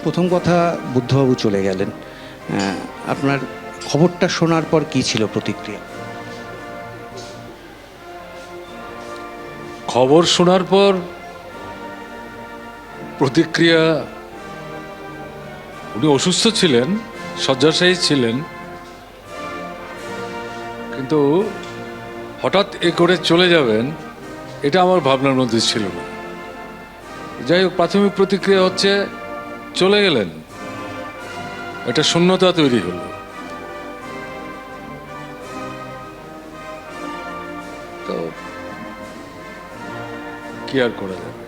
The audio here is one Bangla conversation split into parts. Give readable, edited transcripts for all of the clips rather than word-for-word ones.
প্রথম কথা, বুদ্ধবাবু চলে গেলেন। আপনার খবরটা শোনার পর কি ছিল প্রতিক্রিয়া? খবর শোনার পর প্রতিক্রিয়া, উনি অসুস্থ ছিলেন, শয্যাশায়ী ছিলেন, কিন্তু হঠাৎ এ করে চলে যাবেন এটা আমার ভাবনার মধ্যে ছিল না। যাই হোক, প্রাথমিক প্রতিক্রিয়া হচ্ছে চলে গেলেন, একটা শূন্যতা তৈরি হলো। তো কি আর করা যাবে।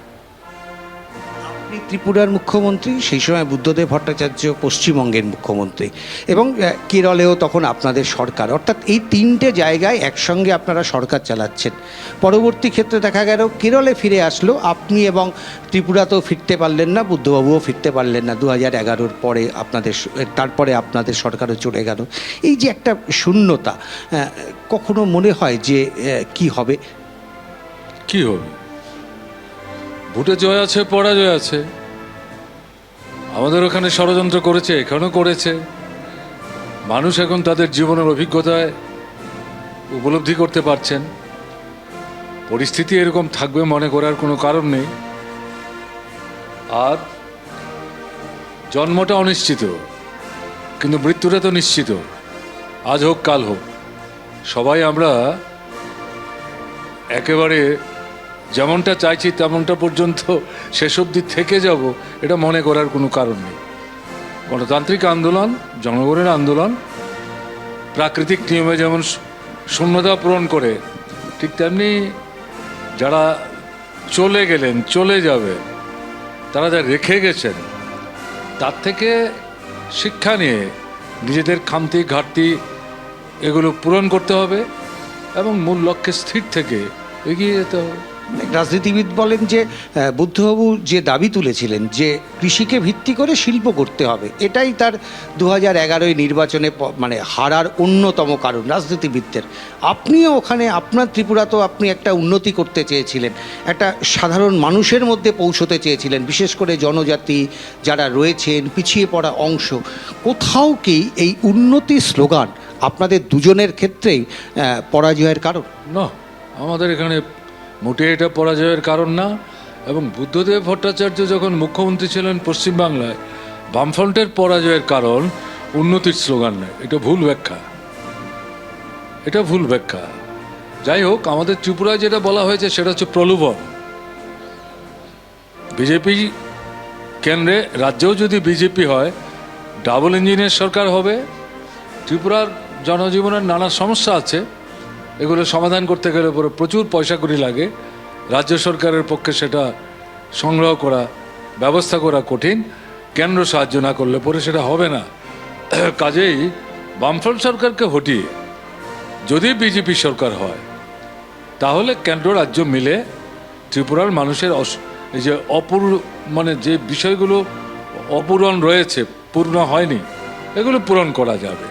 আপনি ত্রিপুরার মুখ্যমন্ত্রী, সেই সময় বুদ্ধদেব ভট্টাচার্য পশ্চিমবঙ্গের মুখ্যমন্ত্রী, এবং কেরলেও তখন আপনাদের সরকার। অর্থাৎ এই তিনটে জায়গায় একসঙ্গে আপনারা সরকার চালাচ্ছেন। পরবর্তী ক্ষেত্রে দেখা গেল কেরলে ফিরে আসলো আপনি, এবং ত্রিপুরাতেও ফিরতে পারলেন না, বুদ্ধবাবুও ফিরতে পারলেন না 2011-র পরে। তারপরে আপনাদের সরকারও চলে গেল। এই যে একটা শূন্যতা, কখনো মনে হয় যে কি হবে? কি হবে? ভোটে জয় আছে, পরাজয় আছে। আমাদের ওখানে ষড়যন্ত্র করেছে, এখানেও করেছে। মানুষ এখন তাদের জীবনের অভিজ্ঞতায় উপলব্ধি করতে পারছেন। পরিস্থিতি এরকম থাকবে মনে করার কোনো কারণ নেই। আর জন্মটা অনিশ্চিত, কিন্তু মৃত্যুটা তো নিশ্চিত। আজ হোক কাল হোক, সবাই আমরা একেবারে যেমনটা চাইছি তেমনটা পর্যন্ত শেষ অবধি থেকে যাব, এটা মনে করার কোনো কারণ নেই। গণতান্ত্রিক আন্দোলন, জনগণের আন্দোলন, প্রাকৃতিক নিয়মে যেমন শূন্যতা পূরণ করে, ঠিক তেমনি যারা চলে গেলেন, চলে যাবে, তারা যা রেখে গেছেন তার থেকে শিক্ষা নিয়ে নিজেদের খামতি ঘাটতি এগুলো পূরণ করতে হবে এবং মূল লক্ষ্যে স্থির থেকে এগিয়ে যেতে হবে। রাজনীতিবিদ বলেন যে বুদ্ধবাবু যে দাবি তুলেছিলেন যে কৃষিকে ভিত্তি করে শিল্প করতে হবে, এটাই তার 2011 নির্বাচনে মানে হারার অন্যতম কারণ রাজনীতিবিদদের। আপনিও ওখানে আপনার ত্রিপুরাতেও আপনি একটা উন্নতি করতে চেয়েছিলেন, একটা সাধারণ মানুষের মধ্যে পৌঁছতে চেয়েছিলেন, বিশেষ করে জনজাতি যারা রয়েছেন, পিছিয়ে পড়া অংশ। কোথাও কি এই উন্নতি স্লোগান আপনাদের দুজনের ক্ষেত্রেই পরাজয়ের কারণ? না, আমাদের এখানে মোটে এটা পরাজয়ের কারণ না। এবং বুদ্ধদেব ভট্টাচার্য যখন মুখ্যমন্ত্রী ছিলেন পশ্চিমবাংলায়, বামফ্রন্টের পরাজয়ের কারণ উন্নতির স্লোগান নয়। এটা ভুল ব্যাখ্যা, এটা ভুল ব্যাখ্যা। যাই হোক, আমাদের ত্রিপুরায় যেটা বলা হয়েছে সেটা হচ্ছে প্রলোভন। বিজেপি কেন্দ্রে, রাজ্যেও যদি বিজেপি হয়, ডাবল ইঞ্জিনের সরকার হবে। ত্রিপুরার জনজীবনের নানা সমস্যা আছে, এগুলো সমাধান করতে গেলে পরে প্রচুর পয়সা কড়ি লাগে। রাজ্য সরকারের পক্ষে সেটা সংগ্রহ করা, ব্যবস্থা করা কঠিন। কেন্দ্র সাহায্য না করলে পরে সেটা হবে না। কাজেই বামফ্রন্ট সরকারকে হটিয়ে যদি বিজেপি সরকার হয়, তাহলে কেন্দ্র রাজ্য মিলে ত্রিপুরার মানুষের এই যে মানে যে বিষয়গুলো অপূরণ রয়েছে, পূর্ণ হয়নি, এগুলো পূরণ করা যাবে।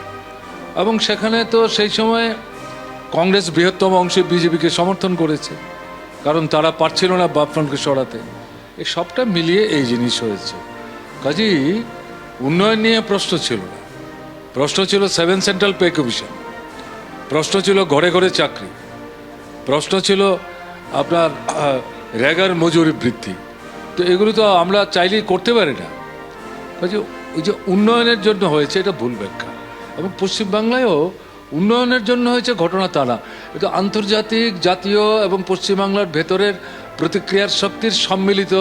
এবং সেখানে তো সেই সময় কংগ্রেস বৃহত্তম অংশে বিজেপিকে সমর্থন করেছে, কারণ তারা পারছিল না বামফ্রন্টকে সরাতে। এই সবটা মিলিয়ে এই জিনিস হয়েছে। কাজেই উন্নয়ন নিয়ে প্রশ্ন ছিল না। প্রশ্ন ছিল 7 সেন্ট্রাল পে কমিশন, প্রশ্ন ছিল ঘরে ঘরে চাকরি, প্রশ্ন ছিল আপনার রেগার মজুরি বৃদ্ধি। তো এগুলো তো আমরা চাইলেই করতে পারি না। কাজে ওই যে উন্নয়নের জন্য হয়েছে, এটা ভুল ব্যাখ্যা। এবং পশ্চিমবাংলায়ও উন্নয়নের জন্য হয়েছে ঘটনা তা না। এটা আন্তর্জাতিক, জাতীয় এবং পশ্চিমবাংলার ভেতরের প্রতিক্রিয়ার শক্তির সম্মিলিত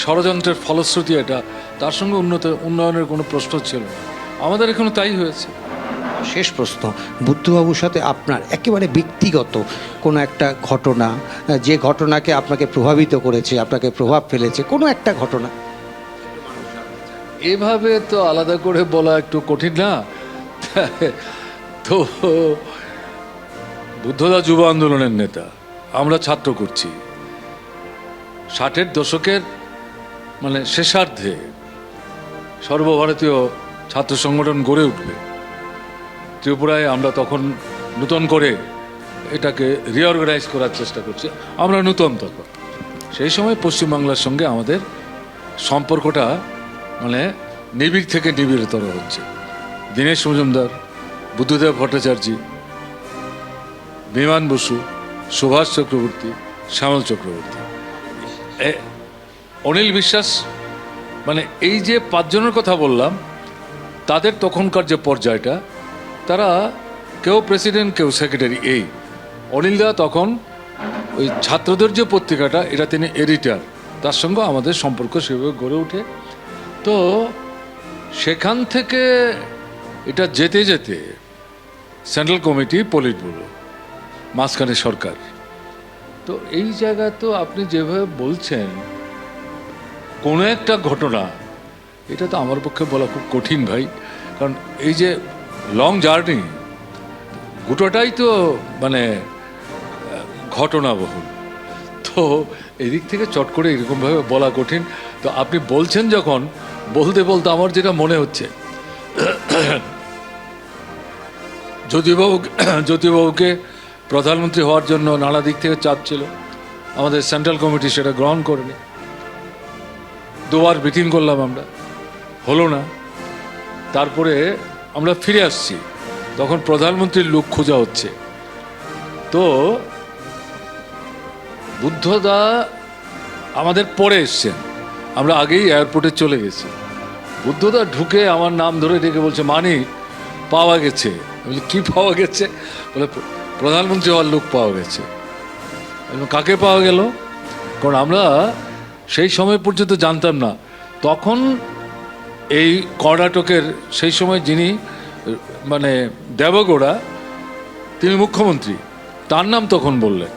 ষড়যন্ত্রের ফলশ্রুতি এটা। তার সঙ্গে উন্নয়নের কোনো প্রশ্ন ছিল না। আমাদের এখানে তাই হয়েছে। শেষ প্রশ্ন, বুদ্ধবাবুর সাথে আপনার একেবারে ব্যক্তিগত কোনো একটা ঘটনা, যে ঘটনাকে আপনাকে প্রভাবিত করেছে, আপনাকে প্রভাব ফেলেছে, কোনো একটা ঘটনা? এভাবে তো আলাদা করে বলা একটু কঠিন না। তো বুদ্ধদা যুব আন্দোলনের নেতা, আমরা ছাত্র করছি। 60-এর দশকের মানে শেষার্ধে সর্বভারতীয় ছাত্র সংগঠন গড়ে উঠবে ত্রিপুরায়। আমরা তখন নূতন করে এটাকে রিঅর্গানাইজ করার চেষ্টা করছি। আমরা নূতন তখন, সেই সময় পশ্চিমবাংলার সঙ্গে আমাদের সম্পর্কটা মানে নিবিড় থেকে নিবিড়তর হচ্ছে। দীনেশ মজুমদার, বুদ্ধদেব ভট্টাচার্য, বিমান বসু, সুভাষ চক্রবর্তী, শ্যামল চক্রবর্তী, অনিল বিশ্বাস, মানে এই যে পাঁচজনের কথা বললাম, তাদের তখনকার যে পর্যায়টা, তারা কেউ প্রেসিডেন্ট কেউ সেক্রেটারি। এই অনিলদা তখন ওই ছাত্রদের যে পত্রিকাটা, এটা তিনি এডিটার, তার সঙ্গে আমাদের সম্পর্ক সেভাবে গড়ে ওঠে। তো সেখান থেকে এটা যেতে যেতে সেন্ট্রাল কমিটি, পলিট ব্যুরো, মাঝখানে সরকার। তো এই জায়গায় তো আপনি যেভাবে বলছেন কোনো একটা ঘটনা, এটা তো আমার পক্ষে বলা খুব কঠিন ভাই। কারণ এই যে লং জার্নি, গোটাটাই তো মানে ঘটনাবহুল। তো এদিক থেকে চট করে এরকমভাবে বলা কঠিন। তো আপনি বলছেন যখন, বলতে বলতে আমার যেটা মনে হচ্ছে, জ্যোতিবাবুকে প্রধানমন্ত্রী হওয়ার জন্য নানা দিক থেকে চাপ ছিল, আমাদের সেন্ট্রাল কমিটি সেটা গ্রহণ করেনি। দুবার মিটিং করলাম আমরা, হলো না। তারপরে আমরা ফিরে আসছি, তখন প্রধানমন্ত্রীর লোক খোঁজা হচ্ছে। তো বুদ্ধদা আমাদের পরে এসছেন, আমরা আগেই এয়ারপোর্টে চলে গেছি। বুদ্ধদা ঢুকে আমার নাম ধরে ডেকে বলছে, মানিক পাওয়া গেছে। বলি কি পাওয়া গেছে? বলে প্রধানমন্ত্রী হওয়ার লোক পাওয়া গেছে। কাকে পাওয়া গেল? কারণ আমরা সেই সময় পর্যন্ত জানতাম না। তখন এই কর্ণাটকের সেই সময় যিনি মানে দেবগৌড়া, তিনি মুখ্যমন্ত্রী, তার নাম তখন বললেন।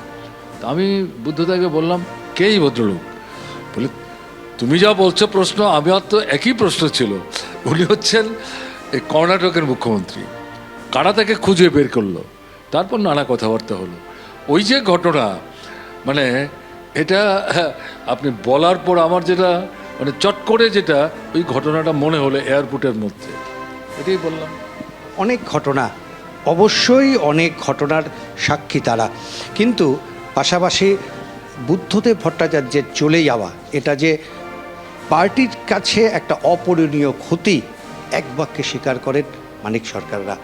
আমি বুদ্ধদাকে বললাম, কে এই ভদ্রলোক? বলে তুমি যা বলছো প্রশ্ন, আমার তো একই প্রশ্ন ছিল। উনি হচ্ছেন এই কর্ণাটকের মুখ্যমন্ত্রী। কারা তাকে খুঁজে বের করলো, তারপর নানা কথাবার্তা হলো। ওই যে ঘটনা, মানে এটা আপনি বলার পর আমার যেটা মানে চট করে যেটা ওই ঘটনাটা মনে হলো এয়ারপোর্টের মধ্যে, এটাই বললাম। অনেক ঘটনা, অবশ্যই অনেক ঘটনার সাক্ষী তারা, কিন্তু পাশাপাশি বুদ্ধদেব ভট্টাচার্যের চলে যাওয়া, এটা যে পার্টির কাছে একটা অপূরণীয় ক্ষতি, এক বাক্যে স্বীকার করেন মানিক সরকাররা।